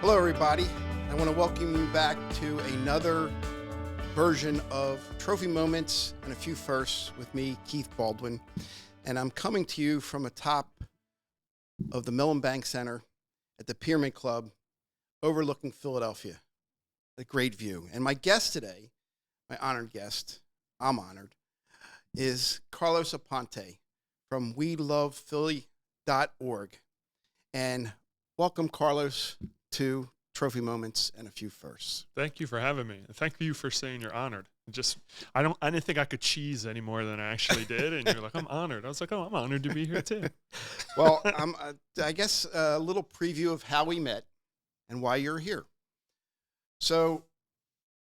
Hello, everybody. I want to welcome you back to another version of Trophy Moments and a Few Firsts with me, Keith Baldwin. And I'm coming to you from atop of the Mellon Bank Center at the Pyramid Club overlooking Philadelphia. A great view. And my guest today, my honored guest, I'm honored, is Carlos Aponte from WeLovePhilly.org. And welcome, Carlos, to Trophy Moments and a Few Firsts. Thank you for having me. Thank you for saying you're honored. I didn't think I could cheese any more than I actually did. And you're like, I'm honored. I was like, oh, I'm honored to be here too. Well, I guess a little preview of how we met and why you're here. So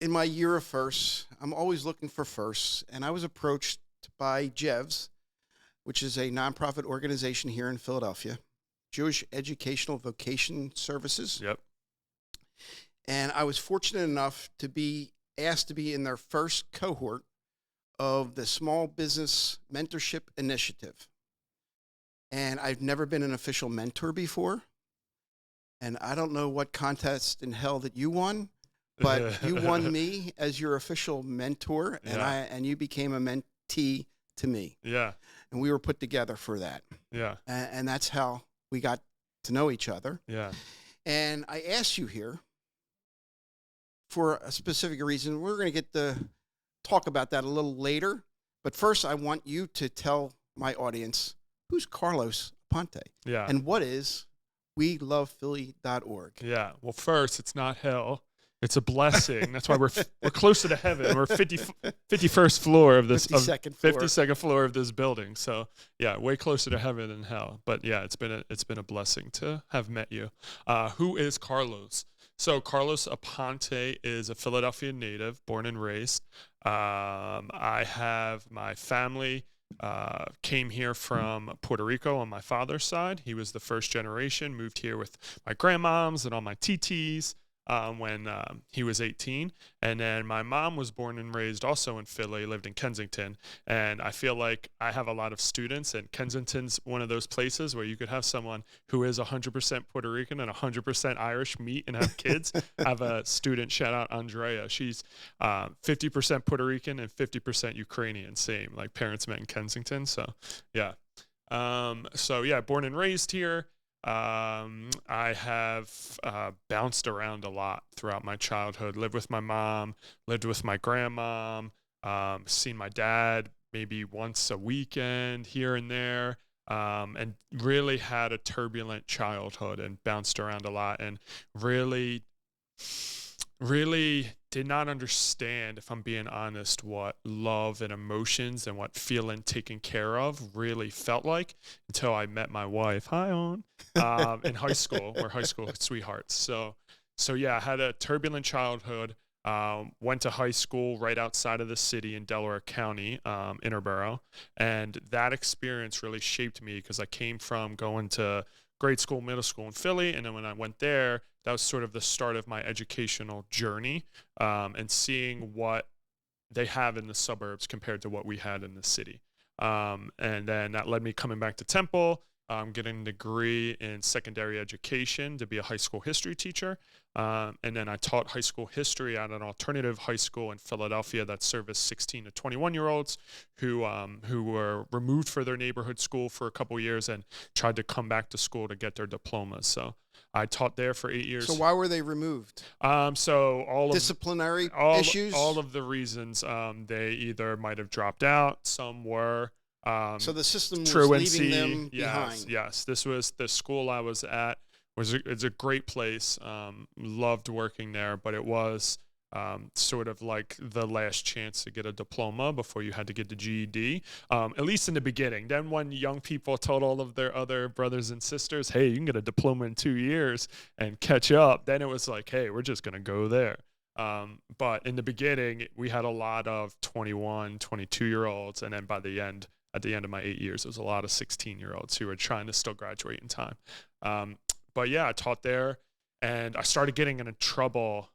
in my year of firsts, I'm always looking for firsts. And I was approached by JEVS, which is a nonprofit organization here in Philadelphia, Jewish Educational Vocation Services. Yep. And I was fortunate enough to be asked to be in their first cohort of the Small Business Mentorship Initiative. And I've never been an official mentor before. And I don't know what contest in hell that you won, but you won me as your official mentor, and and you became a mentee to me. Yeah. And we were put together for that. Yeah. And that's how we got to know each other. Yeah. And I asked you here for a specific reason. We're going to get to talk about that a little later. But first, I want you to tell my audience, who's Carlos Aponte? Yeah. And what is WeLovePhilly.org? Yeah. Well, first, it's not hell. It's a blessing. That's why we're closer to heaven. We're 51st floor of this 52nd floor of this building. So yeah, way closer to heaven than hell. But yeah, it's been a blessing to have met you. Who is Carlos? So Carlos Aponte is a Philadelphia native, born and raised. I have my family came here from Puerto Rico on my father's side. He was the first generation, moved here with my grandmoms and all my TTs. When he was 18. And then my mom was born and raised also in Philly, lived in Kensington. And I feel like I have a lot of students, and Kensington's one of those places where you could have someone who is 100% Puerto Rican and 100% Irish meet and have kids. I have a student, shout out Andrea. She's 50% Puerto Rican and 50% Ukrainian, same, like parents met in Kensington. So yeah. Born and raised here. I have bounced around a lot throughout my childhood. Lived with my mom, lived with my grandmom, seen my dad maybe once a weekend here and there, and really had a turbulent childhood and bounced around a lot, and really did not understand, if I'm being honest, what love and emotions and what feeling taken care of really felt like until I met my wife, hi on, in high school. We're high school sweethearts. So yeah, I had a turbulent childhood, went to high school right outside of the city in Delaware County, Interborough. And that experience really shaped me because I came from going to grade school, middle school in Philly. And then when I went there, that was sort of the start of my educational journey, and seeing what they have in the suburbs compared to what we had in the city. And then that led me coming back to Temple, getting a degree in secondary education to be a high school history teacher. And then I taught high school history at an alternative high school in Philadelphia that serviced 16 to 21-year-olds who were removed for their neighborhood school for a couple years and tried to come back to school to get their diplomas. So I taught there for 8 years. So why were they removed? So all disciplinary issues? All of the reasons. They either might have dropped out. Some were. So the system was truancy, leaving them behind. Yes. This was the school I was at. It's a great place. Loved working there, but it was sort of like the last chance to get a diploma before you had to get the GED, at least in the beginning. Then when young people told all of their other brothers and sisters, hey, you can get a diploma in 2 years and catch up, then it was like, hey, we're just going to go there. But in the beginning, we had a lot of 21, 22-year-olds, and then at the end of my 8 years, it was a lot of 16-year-olds who were trying to still graduate in time. But yeah, I taught there, and I started getting into trouble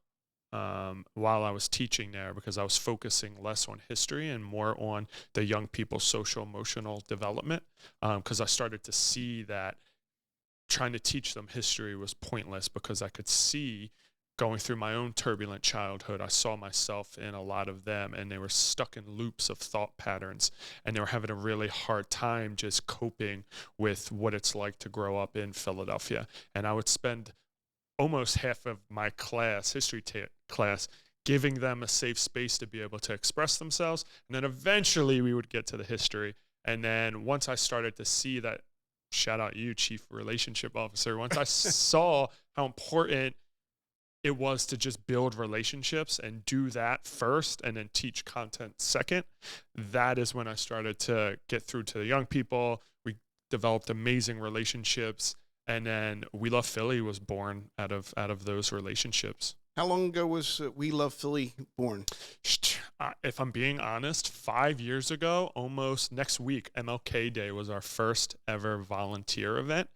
while I was teaching there because I was focusing less on history and more on the young people's social emotional development, because I started to see that trying to teach them history was pointless because I could see going through my own turbulent childhood, I saw myself in a lot of them, and they were stuck in loops of thought patterns, and they were having a really hard time just coping with what it's like to grow up in Philadelphia. And I would spend almost half of my class, class, giving them a safe space to be able to express themselves. And then eventually we would get to the history. And then once I started to see that, shout out you, Chief Relationship Officer, once I saw how important it was to just build relationships and do that first and then teach content second, that is when I started to get through to the young people. We developed amazing relationships, and then We Love Philly was born out of those relationships. How long ago was We Love Philly born? If I'm being honest, 5 years ago, almost next week, MLK Day was our first ever volunteer event.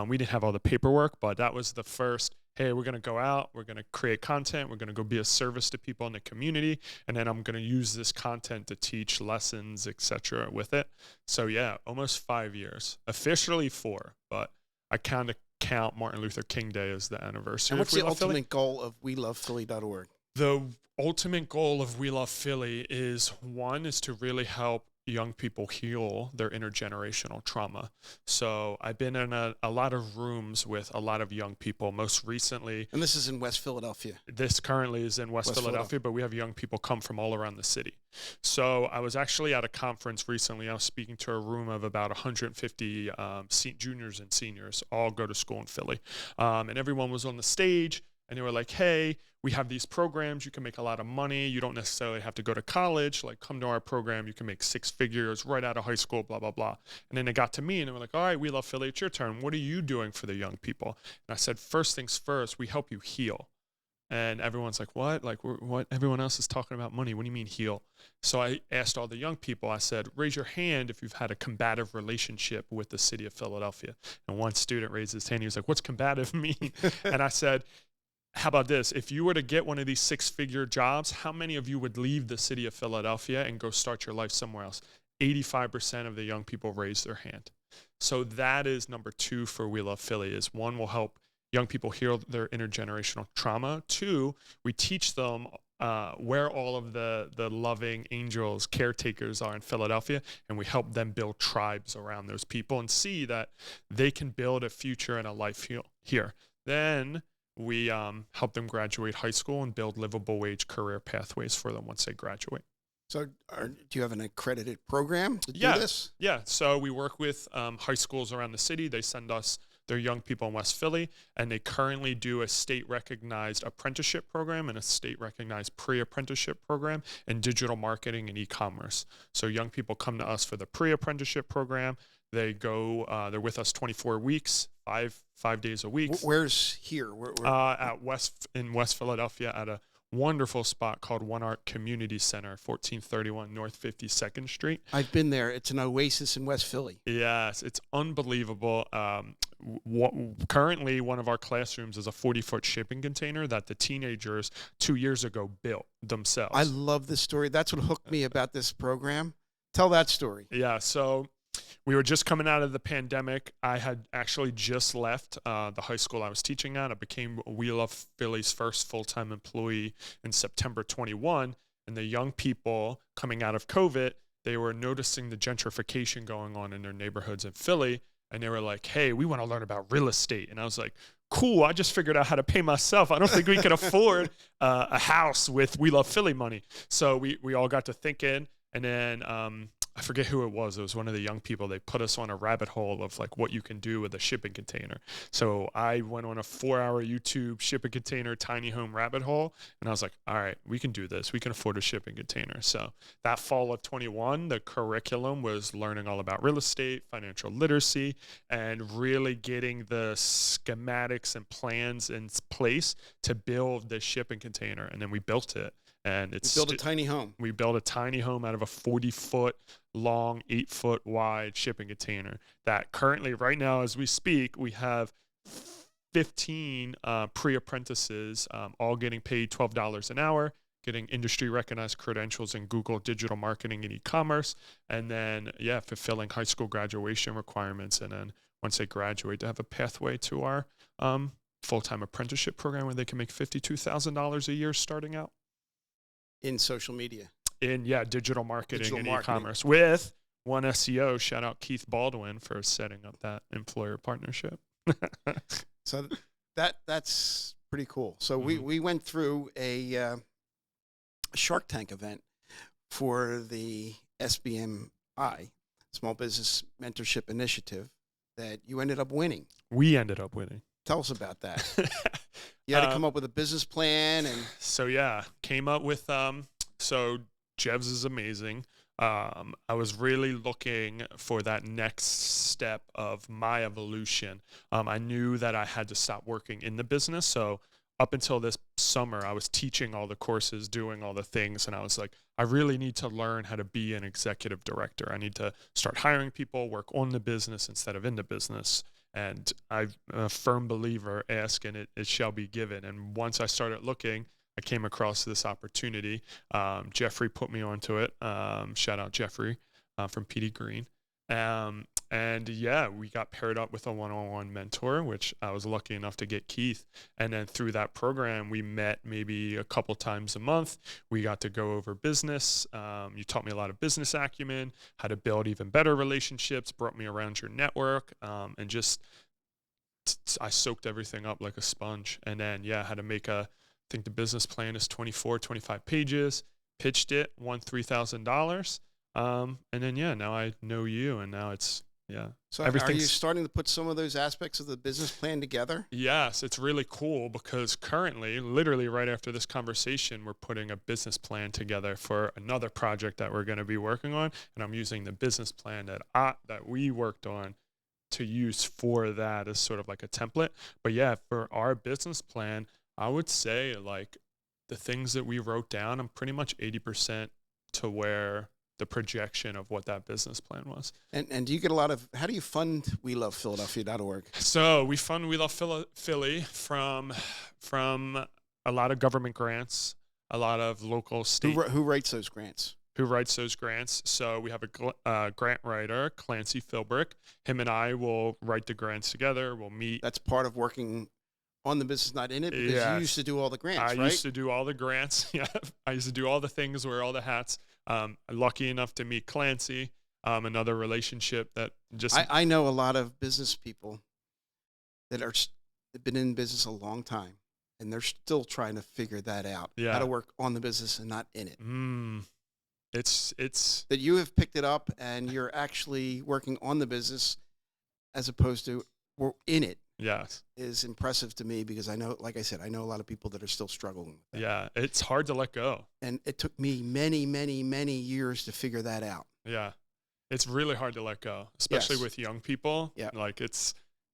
We didn't have all the paperwork, but that was the first, hey, we're going to go out, we're going to create content, we're going to go be a service to people in the community, and then I'm going to use this content to teach lessons, etc. with it. So yeah, almost 5 years. Officially 4, but I kind of count Martin Luther King Day as the anniversary. And what's the ultimate goal of WeLovePhilly.org? The ultimate goal of We Love Philly is to really help young people heal their intergenerational trauma. So I've been in a lot of rooms with a lot of young people, most recently. And this is in West Philadelphia. This currently is in West Philadelphia, but we have young people come from all around the city. So I was actually at a conference recently. I was speaking to a room of about 150 juniors and seniors, all go to school in Philly. And everyone was on the stage. And they were like, hey, we have these programs. You can make a lot of money. You don't necessarily have to go to college. Like, come to our program. You can make 6 figures right out of high school, blah, blah, blah. And then they got to me and they were like, all right, We Love Philly, it's your turn. What are you doing for the young people? And I said, first things first, we help you heal. And everyone's like, what? Like, what? Everyone else is talking about money. What do you mean heal? So I asked all the young people, I said, raise your hand if you've had a combative relationship with the city of Philadelphia. And one student raised his hand. He was like, what's combative mean? And I said, how about this? If you were to get one of these 6-figure jobs, how many of you would leave the city of Philadelphia and go start your life somewhere else? 85% of the young people raised their hand. So that is number 2 for We Love Philly is 1, will help young people heal their intergenerational trauma. 2, we teach them where all of the loving angels, caretakers are in Philadelphia, and we help them build tribes around those people and see that they can build a future and a life here. Then we help them graduate high school and build livable wage career pathways for them once they graduate. So do you have an accredited program to do this? Yeah. So we work with high schools around the city. They send us their young people in West Philly, and they currently do a state-recognized apprenticeship program and a state-recognized pre-apprenticeship program in digital marketing and e-commerce. So young people come to us for the pre-apprenticeship program. They go, they're with us 24 weeks, five days a week. Where's here? In West Philadelphia at a wonderful spot called One Art Community Center, 1431 North 52nd Street. I've been there. It's an oasis in West Philly. Yes, it's unbelievable. Currently, one of our classrooms is a 40-foot shipping container that the teenagers 2 years ago built themselves. I love this story. That's what hooked me about this program. Tell that story. Yeah, so we were just coming out of the pandemic. I had actually just left the high school I was teaching at. I became We Love Philly's first full-time employee in September 21. And the young people coming out of COVID, they were noticing the gentrification going on in their neighborhoods in Philly. And they were like, hey, we want to learn about real estate. And I was like, cool, I just figured out how to pay myself. I don't think we can afford a house with We Love Philly money. So we all got to thinking. And then I forget who it was. It was one of the young people. They put us on a rabbit hole of like what you can do with a shipping container. So I went on a 4-hour YouTube shipping container tiny home rabbit hole. And I was like, all right, we can do this. We can afford a shipping container. So that fall of 21, the curriculum was learning all about real estate, financial literacy, and really getting the schematics and plans in place to build this shipping container. And then we built it. And it's built a tiny home. We built a tiny home out of a 40-foot long, 8-foot wide shipping container that currently, right now, as we speak, we have 15 pre-apprentices, all getting paid $12 an hour, getting industry recognized credentials in Google digital marketing and e-commerce, and then fulfilling high school graduation requirements, and then once they graduate, to have a pathway to our full-time apprenticeship program where they can make $52,000 a year starting out in social media, in digital marketing and e-commerce with one SEO. Shout out Keith Baldwin for setting up that employer partnership. So that's pretty cool. So we went through a Shark Tank event for the SBMI, Small Business Mentorship Initiative, that you ended up winning. We ended up winning. Tell us about that. You had to come up with a business plan, and came up with so Jevs is amazing. I was really looking for that next step of my evolution. I knew that I had to stop working in the business. So up until this summer, I was teaching all the courses, doing all the things. And I was like, I really need to learn how to be an executive director. I need to start hiring people, work on the business instead of in the business. And I'm a firm believer, ask and it shall be given. And once I started looking, I came across this opportunity. Jeffrey put me onto it. Shout out Jeffrey from PD Green. We got paired up with a one-on-one mentor, which I was lucky enough to get Keith. And then through that program, we met maybe a couple times a month. We got to go over business. You taught me a lot of business acumen, how to build even better relationships, brought me around your network, and just I soaked everything up like a sponge. And then, how to make I think the business plan is 25 pages, pitched it, won $3,000. And then, now I know you, and now it's, So are you starting to put some of those aspects of the business plan together? Yes, it's really cool because currently, literally right after this conversation, we're putting a business plan together for another project that we're going to be working on. And I'm using the business plan that we worked on to use for that as sort of like a template. But for our business plan, I would say like the things that we wrote down, I'm pretty much 80% to where the projection of what that business plan was. And do you get how do you fund WeLovePhiladelphia.org? So we fund We Love Philly from a lot of government grants, a lot of local state. Who writes those grants? So we have a grant writer, Clancy Philbrick. Him and I will write the grants together. We'll meet. That's part of working on the business, not in it, because you used to do all the grants, right? I used to do all the grants. Yeah, I used to do all the things, wear all the hats. Lucky enough to meet Clancy, another relationship that just... I know a lot of business people that have been in business a long time, and they're still trying to figure that out, how to work on the business and not in it. It's that you have picked it up and you're actually working on the business as opposed to in it. Yes, is impressive to me because I know, like I said, I know a lot of people that are still struggling with that. Yeah, it's hard to let go. And it took me many, many, many years to figure that out. Yeah, it's really hard to let go, especially with young people. Yeah, like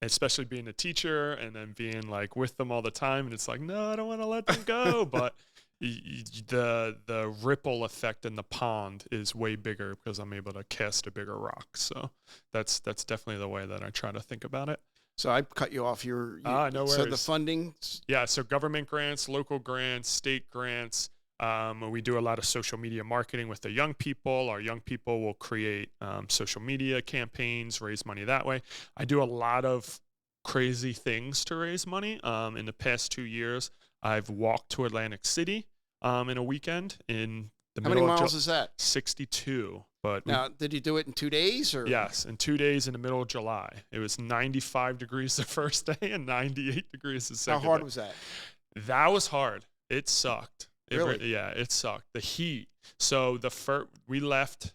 especially being a teacher and then being like with them all the time, and it's like, no, I don't want to let them go. But the ripple effect in the pond is way bigger because I'm able to cast a bigger rock. So that's definitely the way that I try to think about it. So I cut you off. No worries. So the funding? Yeah, so government grants, local grants, state grants. We do a lot of social media marketing with the young people. Our young people will create social media campaigns, raise money that way. I do a lot of crazy things to raise money. In the past 2 years, I've walked to Atlantic City in a weekend in the How middle many of miles is that? 62. But now, did you do it in 2 days? Or? Yes, in 2 days in the middle of July. It was 95 degrees the first day and 98 degrees the second day. How hard was that? That was hard. It sucked. Really? It sucked. The heat. So we left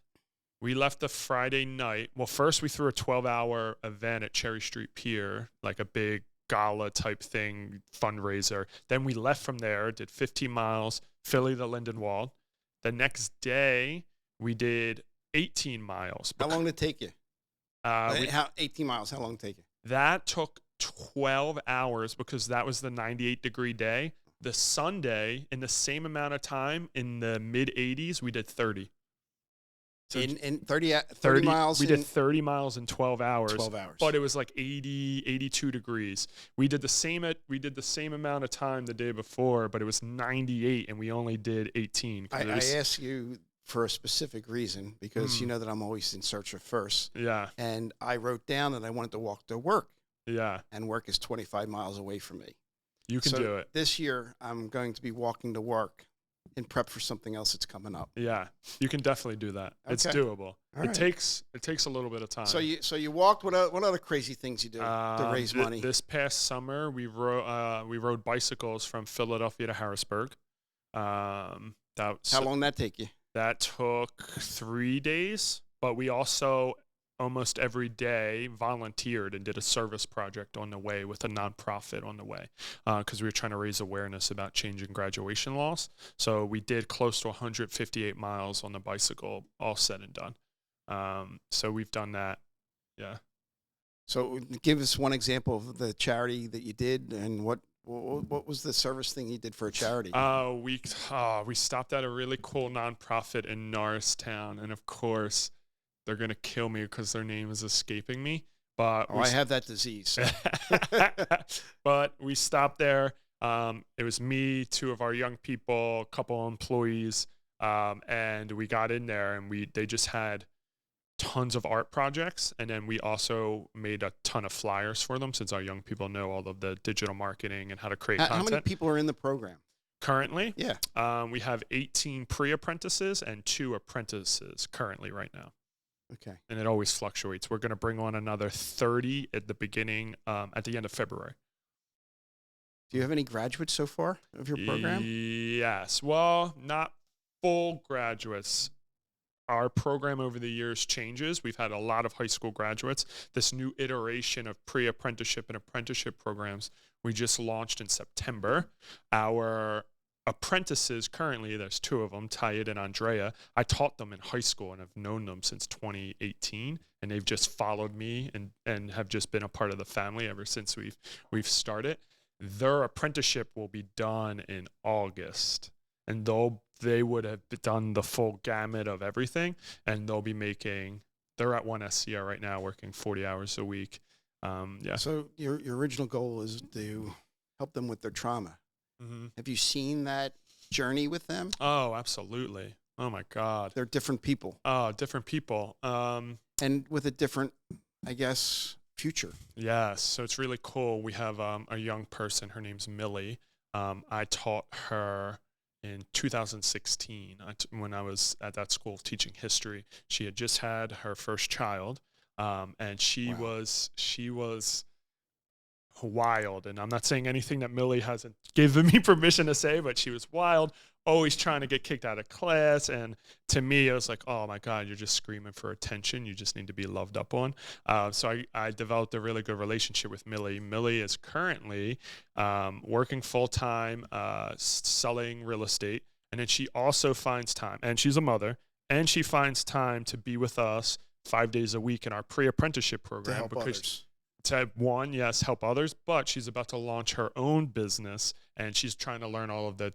the Friday night. Well, first we threw a 12-hour event at Cherry Street Pier, like a big gala type thing, fundraiser. Then we left from there, did 15 miles, Philly to Lindenwold. The next day we did 18 miles. How long did it take you? 18 miles, how long did it take you? That took 12 hours because that was the 98-degree day. The Sunday, in the same amount of time, in the mid-80s, we did 30. So in 30 miles. We did 30 miles in 12 hours. 12 hours. But it was like 80, 82 degrees. We did the same amount of time the day before, but it was 98 and we only did 18. I asked you for a specific reason because you know that I'm always in search of first. Yeah. And I wrote down that I wanted to walk to work. Yeah. And work is 25 miles away from me. You can do it. This year I'm going to be walking to work in prep for something else that's coming up. Yeah, you can definitely do that. Okay. It's doable. It takes a little bit of time. So you walked. What other crazy things you do to raise money? This past summer, we rode bicycles from Philadelphia to Harrisburg. How long did that take you? That took 3 days, but we also almost every day volunteered and did a service project on the way with a nonprofit on the way because we were trying to raise awareness about changing graduation laws. So we did close to 158 miles on the bicycle, all said and done. So we've done that. Yeah. So give us one example of the charity that you did and what was the service thing you did for a charity? We stopped at a really cool nonprofit in Norristown, and of course, they're going to kill me because their name is escaping me. But I have that disease. So. But we stopped there. It was me, 2 of our young people, a couple of employees, and we got in there and they just had tons of art projects. And then we also made a ton of flyers for them since our young people know all of the digital marketing and how to create content. How many people are in the program? Currently? Yeah. We have 18 pre-apprentices and 2 apprentices currently right now. Okay. And it always fluctuates. We're going to bring on another 30 at the end of February. Do you have any graduates so far of your program? Yes. Well, not full graduates. Our program over the years changes. We've had a lot of high school graduates. This new iteration of pre-apprenticeship and apprenticeship programs we just launched in September. Our apprentices currently, there's 2 of them, Tyed and Andrea. I taught them in high school and have known them since 2018, and they've just followed me and have just been a part of the family ever since we've started. Their apprenticeship will be done in August, and they would have done the full gamut of everything, and they're at 1 SCR right now working 40 hours a week. Yeah. So your original goal is to help them with their trauma. Mm-hmm. Have you seen that journey with them? Oh, absolutely. Oh my God. They're different people. Oh, different people. And with a different, I guess, future. Yes. So it's really cool. We have a young person. Her name's Millie. I taught her in 2016 when I was at that school teaching history. She had just had her first child, and she was wild. And I'm not saying anything that Millie hasn't given me permission to say, but she was wild, always trying to get kicked out of class. And to me, I was like, oh my God, you're just screaming for attention. You just need to be loved up on. So I developed a really good relationship with Millie. Millie is currently working full-time, selling real estate. And then she also finds time, and she's a mother, and she finds time to be with us 5 days a week in our pre-apprenticeship program. To help others. To help others, but she's about to launch her own business, and she's trying to learn all of the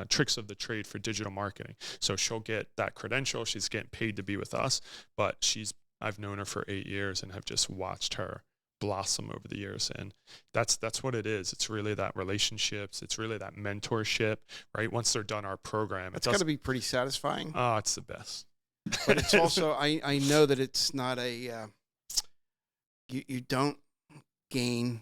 tricks of the trade for digital marketing. So she'll get that credential. She's getting paid to be with us, but I've known her for 8 years and have just watched her blossom over the years. And that's what it is. It's really that relationships. It's really that mentorship, right? Once they're done our program, it's got to be pretty satisfying. Oh, it's the best. But it's also, I know that it's not you don't gain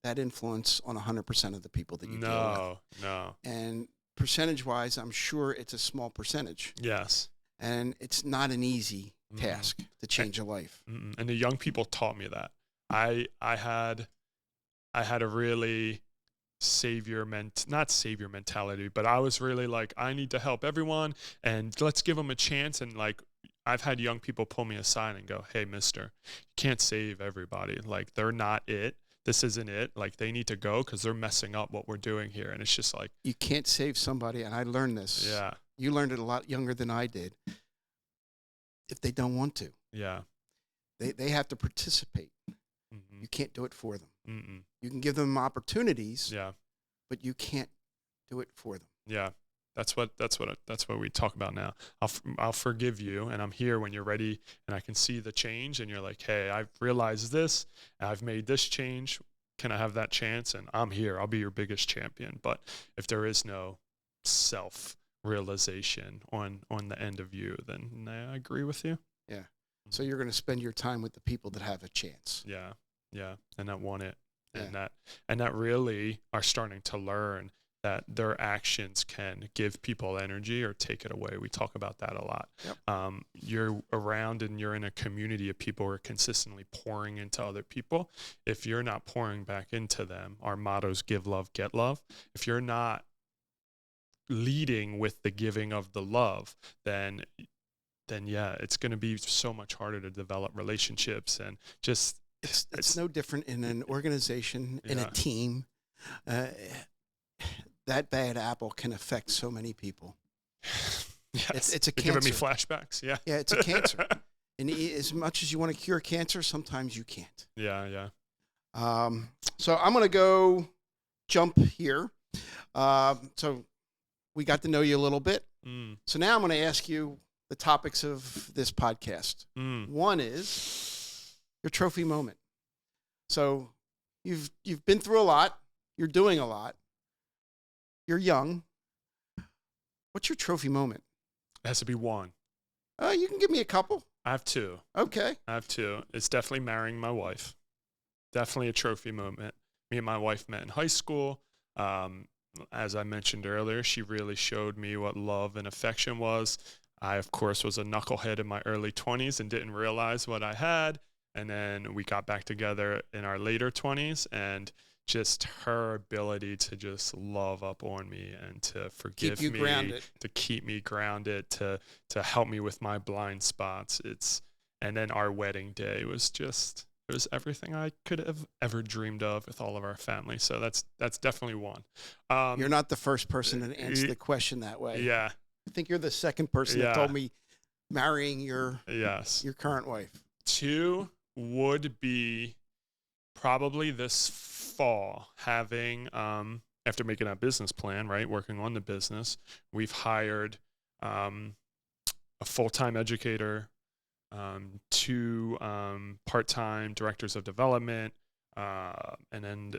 that influence on 100% of the people that you deal with. No. And percentage-wise, I'm sure it's a small percentage. Yes. And it's not an easy task to change a life. And the young people taught me that. I had a really not savior mentality, but I was really like, I need to help everyone and let's give them a chance. And like, I've had young people pull me aside and go, hey, mister, you can't save everybody. Like, they're not it. This isn't it. Like, they need to go because they're messing up what we're doing here. And it's just like, you can't save somebody. And I learned this. Yeah. You learned it a lot younger than I did. If they don't want to. Yeah. They have to participate. Mm-hmm. You can't do it for them. You can give them opportunities. Yeah. But you can't do it for them. Yeah. That's what we talk about now. I'll forgive you, and I'm here when you're ready, and I can see the change, and you're like, hey, I've realized this, and I've made this change. Can I have that chance? And I'm here. I'll be your biggest champion. But if there is no self-realization on the end of you, then I agree with you. Yeah. So you're going to spend your time with the people that have a chance. Yeah. Yeah. And that want it. Yeah. And that really are starting to learn that their actions can give people energy or take it away. We talk about that a lot. Yep. You're around and you're in a community of people who are consistently pouring into other people. If you're not pouring back into them, our motto is give love, get love. If you're not leading with the giving of the love, then yeah, it's going to be so much harder to develop relationships and just. It's no different in an organization, in a team. That bad apple can affect so many people. Yes. It's a cancer. You're giving me flashbacks. Yeah. Yeah, it's a cancer. And as much as you want to cure cancer, sometimes you can't. Yeah. So I'm going to go jump here. So we got to know you a little bit. So now I'm going to ask you the topics of this podcast. One is your trophy moment. So you've been through a lot. You're doing a lot. You're young. What's your trophy moment? It has to be one. You can give me a couple. I have two. Okay. I have two. It's definitely marrying my wife. Definitely a trophy moment. Me and my wife met in high school. As I mentioned earlier, she really showed me what love and affection was. I, of course, was a knucklehead in my early 20s and didn't realize what I had. And then we got back together in our later 20s, and just her ability to just love up on me and to forgive me, to keep me grounded, to help me with my blind spots. And then our wedding day was everything I could have ever dreamed of with all of our family. So that's definitely one. You're not the first person to answer the question that way. Yeah. I think you're the second person that told me marrying your current wife. Two would be probably this fall, having after making a business plan, right, working on the business, we've hired a full-time educator, two part-time directors of development, and then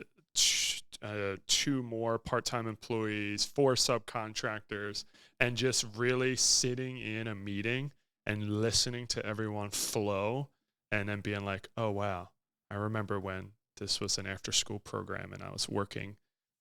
two more part-time employees, 4 subcontractors, and just really sitting in a meeting and listening to everyone flow, and then being like, oh wow, I remember when this was an after-school program and I was working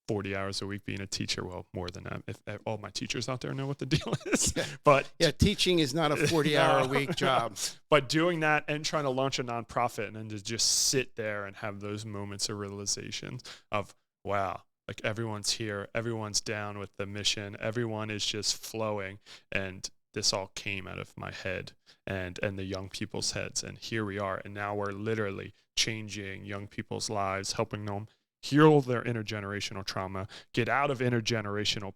40 hours a week being a teacher. Well, more than that, if all my teachers out there know what the deal is. But yeah, teaching is not a 40-hour-a-week job. But doing that and trying to launch a nonprofit and then to just sit there and have those moments of realization of, wow, like everyone's here, everyone's down with the mission, everyone is just flowing, and this all came out of my head and the young people's heads, and here we are, and now we're literally changing young people's lives, helping them heal their intergenerational trauma, get out of intergenerational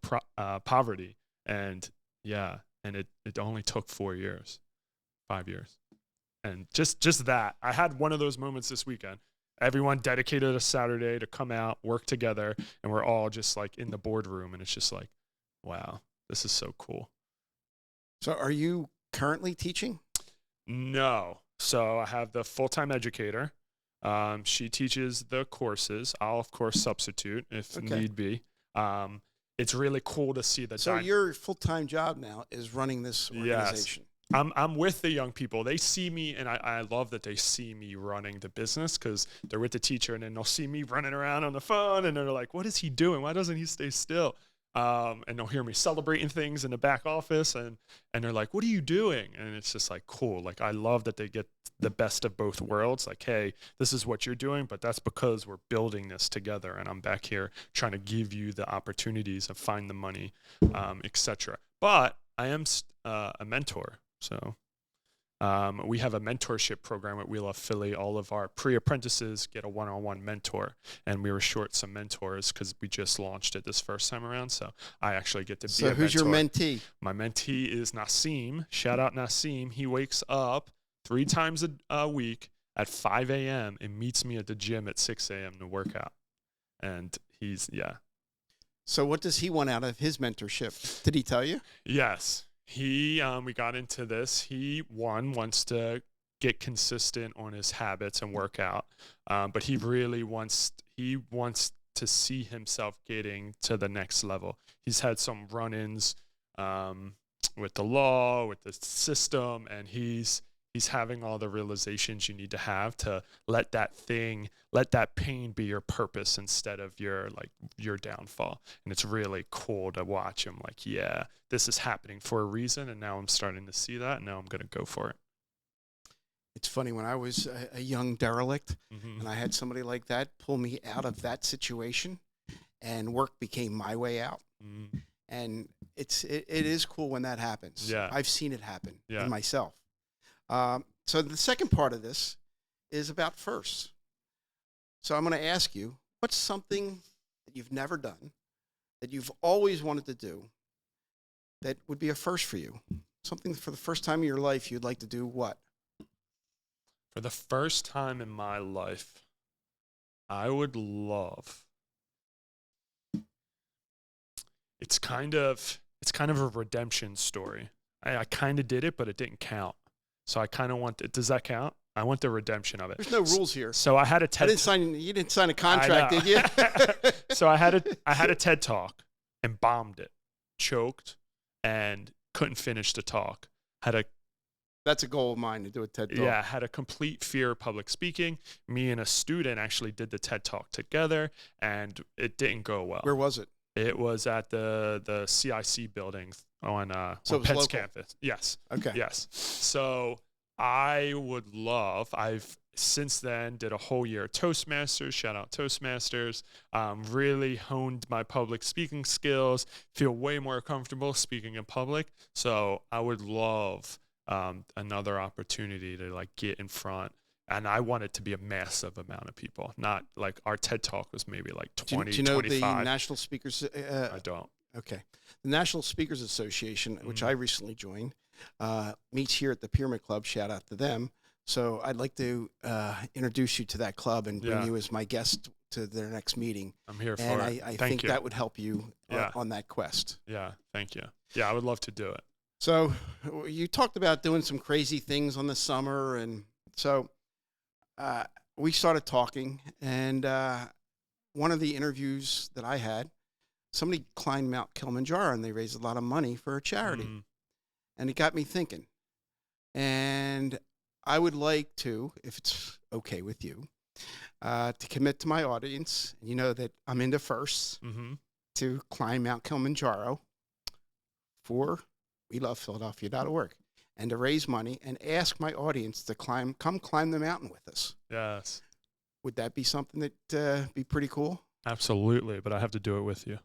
poverty, and it only took 4 years, 5 years, and just that. I had one of those moments this weekend. Everyone dedicated a Saturday to come out, work together, and we're all just like in the boardroom, and it's just like, wow, this is so cool. So are you currently teaching? No. So I have the full-time educator. She teaches the courses. I'll, of course, substitute if need be. It's really cool to see the. So your full-time job now is running this organization. Yes. I'm with the young people. They see me, and I love that they see me running the business, because they're with the teacher, and then they'll see me running around on the phone, and they're like, what is he doing? Why doesn't he stay still? And they'll hear me celebrating things in the back office, and they're like, what are you doing? And it's just like, cool. Like, I love that they get the best of both worlds. Like, hey, this is what you're doing, but that's because we're building this together, and I'm back here trying to give you the opportunities and find the money, etc. But I am a mentor. So we have a mentorship program at We Love Philly. All of our pre-apprentices get a one-on-one mentor, and we were short some mentors because we just launched it this first time around. So I actually get to be a mentor. So who's your mentee? My mentee is Nassim. Shout out Nassim. He wakes up 3 times a week at 5 a.m. and meets me at the gym at 6 a.m. to work out. And he's. So what does he want out of his mentorship? Did he tell you? Yes. We got into this. He wants to get consistent on his habits and work out. But he really wants to see himself getting to the next level. He's had some run-ins with the law, with the system, and he's having all the realizations you need to have to let that pain be your purpose instead of your downfall. And it's really cool to watch him like, yeah, this is happening for a reason, and now I'm starting to see that, and now I'm going to go for it. It's funny, when I was a young derelict, and I had somebody like that pull me out of that situation, and work became my way out. And it is cool when that happens. Yeah. I've seen it happen in myself. So the second part of this is about firsts. So I'm going to ask you, what's something that you've never done, that you've always wanted to do, that would be a first for you? Something for the first time in your life you'd like to do what? For the first time in my life, I would love. It's kind of a redemption story. I kind of did it, but it didn't count. So I kind of want it. Does that count? I want the redemption of it. There's no rules here. So I had a TED. You didn't sign a contract, did you? So I had a TED talk and bombed it, choked, and couldn't finish the talk. That's a goal of mine, to do a TED talk. Yeah, had a complete fear of public speaking. Me and a student actually did the TED talk together, and it didn't go well. Where was it? It was at the CIC building on so Penn's local. Campus. Yes. Okay. Yes. So I would love. I've since then did a whole year of Toastmasters. Shout out Toastmasters. Really honed my public speaking skills. Feel way more comfortable speaking in public. So I would love another opportunity to get in front. And I want it to be a massive amount of people, not like our TED Talk was maybe like 20, do you know 25. the National Speakers? I don't. Okay. The National Speakers Association, which I recently joined, meets here at the Pyramid Club. Shout out to them. So I'd like to introduce you to that club and bring you as my guest to their next meeting. I'm here for and it. I think that would help you on that quest. Yeah, thank you. Yeah, I would love to do it. So you talked about doing some crazy things on the summer, and so we started talking, and one of the interviews that I had, somebody climbed Mount Kilimanjaro, and they raised a lot of money for a charity. And it got me thinking. And I would like to, if it's okay with you, to commit to my audience, you know that I'm into firsts, to climb Mount Kilimanjaro for WeLovePhiladelphia.org, and to raise money and ask my audience to come climb the mountain with us. Yes. Would that be something that be pretty cool? Absolutely, but I have to do it with you.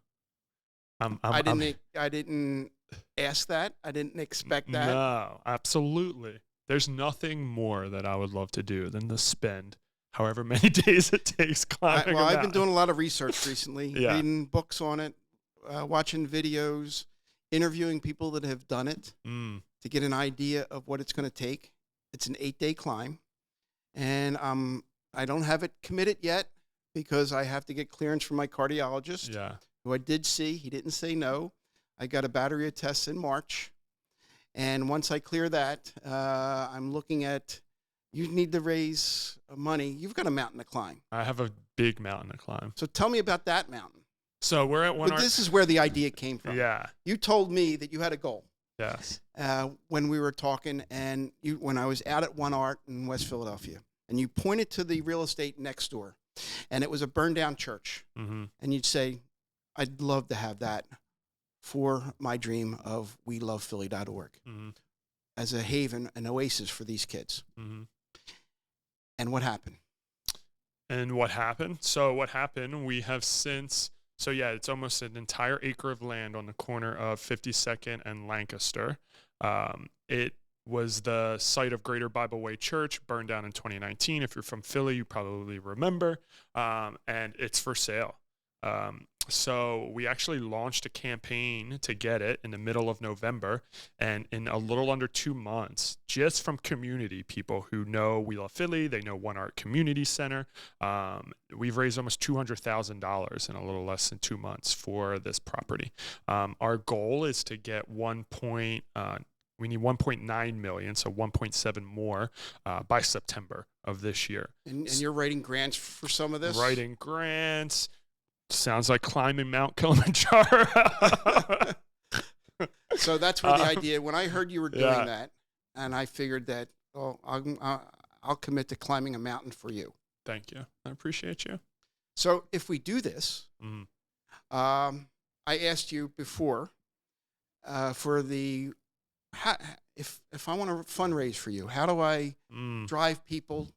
I didn't ask that. I didn't expect that. No, absolutely. There's nothing more that I would love to do than to spend however many days it takes climbing. I've been doing a lot of research recently, reading books on it, watching videos, interviewing people that have done it to get an idea of what it's going to take. It's an 8-day climb, and I don't have it committed yet because I have to get clearance from my cardiologist, who I did see. He didn't say no. I got a battery of tests in March, and once I clear that, I'm looking at, you need to raise money. You've got a mountain to climb. I have a big mountain to climb. So tell me about that mountain. So we're at one. But this is where the idea came from. Yeah. You told me that you had a goal. Yes. When we were talking, and when I was out at One Art in West Philadelphia, and you pointed to the real estate next door, and it was a burned down church, and you'd say, "I'd love to have that for my dream of WeLovePhilly.org as a haven, an oasis for these kids." And what happened? So what happened? We have since. So yeah, it's almost an entire acre of land on the corner of 52nd and Lancaster. It was the site of Greater Bible Way Church, burned down in 2019. If you're from Philly, you probably remember. And it's for sale. So we actually launched a campaign to get it in the middle of November, and in a little under 2 months, just from community people who know We Love Philly, they know One Art Community Center, we've raised almost $200,000 in a little less than 2 months for this property. Our goal is to get we need 1.9 million, so 1.7 more by September of this year. And you're writing grants for some of this? Writing grants. Sounds like climbing Mount Kilimanjaro. So that's where the idea, when I heard you were doing that, and I figured that, I'll commit to climbing a mountain for you. Thank you. I appreciate you. So if we do this, I asked you before for if I want to fundraise for you, how do I drive people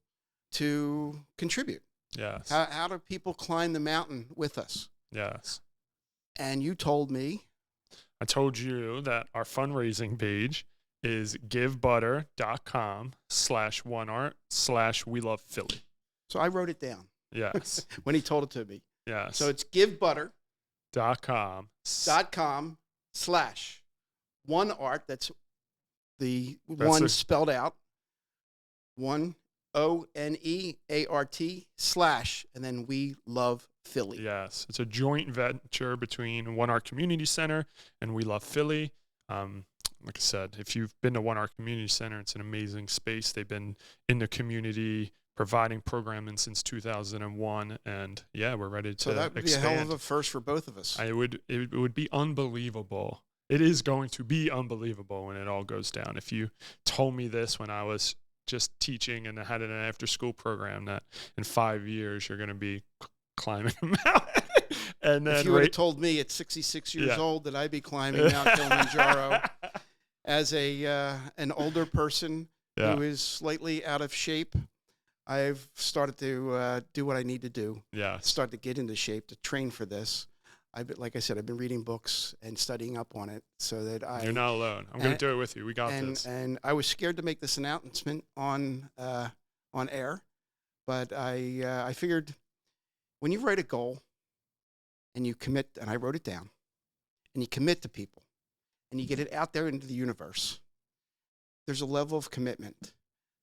to contribute? Yes. How do people climb the mountain with us? Yes. And you told me. I told you that our fundraising page is givebutter.com/oneart/WeLovePhilly. So I wrote it down. Yes. When he told it to me. Yes. So it's givebutter.com/oneart. That's the one spelled out. ONEART/ and then We Love Philly. Yes, it's a joint venture between One Art Community Center and We Love Philly. Like I said, if you've been to One Art Community Center, it's an amazing space. They've been in the community providing programming since 2001, and we're ready to So that would expand. be a hell of a first for both of us. It would be unbelievable. It is going to be unbelievable when it all goes down. If you told me this when I was just teaching and I had an after-school program, that in 5 years you're going to be climbing a mountain. And then if you would have told me at 66 years old that I'd be climbing Mount Kilimanjaro as an older person who is slightly out of shape, I've started to do what I need to do. Yeah. Start to get into shape to train for this. Like I said, I've been reading books and studying up on it so that You're not alone. I'm going to do it with you. We got this. And I was scared to make this announcement on air, but I figured when you write a goal and you commit, and I wrote it down, and you commit to people, and you get it out there into the universe, there's a level of commitment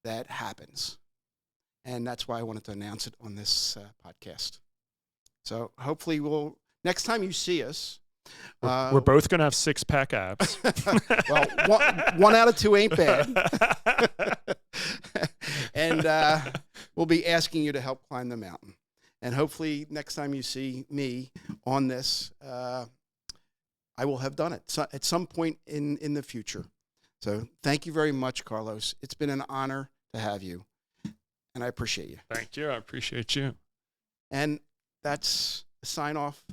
that happens. And that's why I wanted to announce it on this podcast. So hopefully next time you see us, we're both going to have 6-pack abs. Well, one out of 2 ain't bad. And we'll be asking you to help climb the mountain. And hopefully next time you see me on this, I will have done it at some point in the future. So thank you very much, Carlos. It's been an honor to have you. And I appreciate you. Thank you. I appreciate you. And that's a sign off.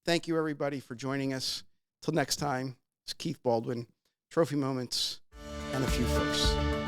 Thank you, everybody, for joining us. Till next time, it's Keith Baldwin, Trophy Moments, and a few firsts.